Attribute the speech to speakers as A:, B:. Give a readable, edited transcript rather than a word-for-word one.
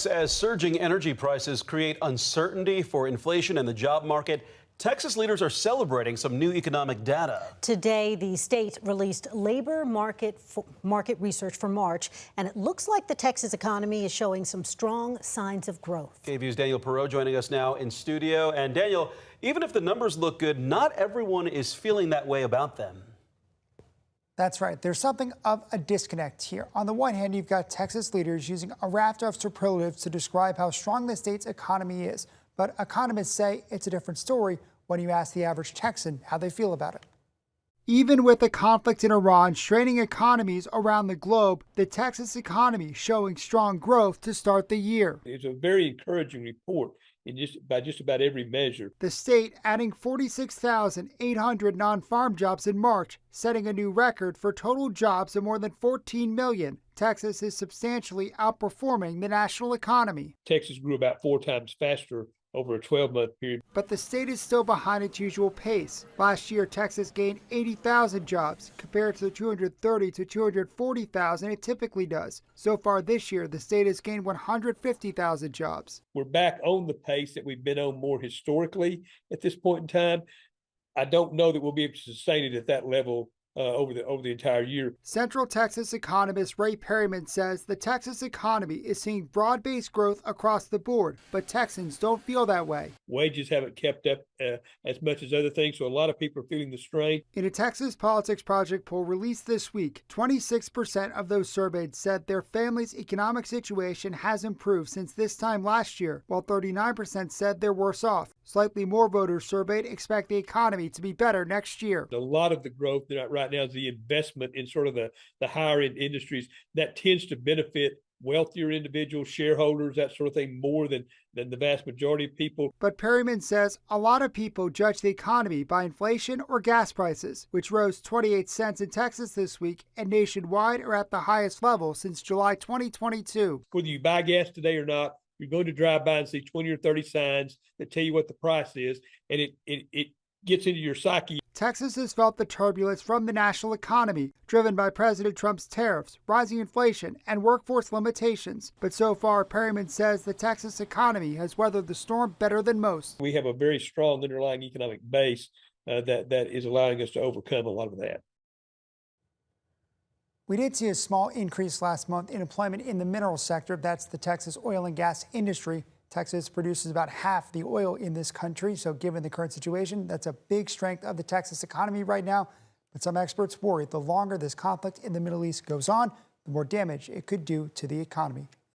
A: As surging energy prices create uncertainty for inflation and the job market, Texas leaders are celebrating some new economic data.
B: Today, the state released labor market research for March, and it looks like the Texas economy is showing some strong signs of growth.
A: KVUE's Daniel Perot joining us now in studio. And Daniel, even if the numbers look good, not everyone is feeling that way about them.
C: That's right. There's something of a disconnect here. On the one hand, you've got Texas leaders using a raft of superlatives to describe how strong the state's economy is. But economists say it's a different story when you ask the average Texan how they feel about it. Even with the conflict in Iran straining economies around the globe, the Texas economy showing strong growth to start the year.
D: It's a very encouraging report by just about every measure.
C: The state adding 46,800 non-farm jobs in March, setting a new record for total jobs of more than 14 million. Texas is substantially outperforming the national economy.
D: Texas grew about 4 times faster over a 12-month period.
C: But the state is still behind its usual pace. Last year, Texas gained 80,000 jobs compared to the 230 to 240,000 it typically does. So far this year, the state has gained 150,000 jobs.
D: We're back on the pace that we've been on more historically at this point in time. I don't know that we'll be able to sustain it at that level over the entire year.
C: Central Texas economist Ray Perryman says the Texas economy is seeing broad-based growth across the board, but Texans don't feel that way.
D: Wages haven't kept up as much as other things, so a lot of people are feeling the strain.
C: In a Texas Politics Project poll released this week, 26% of those surveyed said their family's economic situation has improved since this time last year, while 39% said they're worse off. Slightly more voters surveyed expect the economy to be better next year.
D: A lot of the growth right now is the investment in sort of the higher end industries that tends to benefit wealthier individuals, shareholders, that sort of thing, more than the vast majority of people.
C: But Perryman says a lot of people judge the economy by inflation or gas prices, which rose 28 cents in Texas this week and nationwide are at the highest level since July 2022.
D: Whether you buy gas today or not, you're going to drive by and see 20 or 30 signs that tell you what the price is, and it gets into your psyche.
C: Texas has felt the turbulence from the national economy, driven by President Trump's tariffs, rising inflation, and workforce limitations. But so far, Perryman says the Texas economy has weathered the storm better than most.
D: We have a very strong underlying economic base that is allowing us to overcome a lot of that.
C: We did see a small increase last month in employment in the mineral sector. That's the Texas oil and gas industry. Texas produces about half the oil in this country. So given the current situation, that's a big strength of the Texas economy right now. But some experts worry the longer this conflict in the Middle East goes on, the more damage it could do to the economy.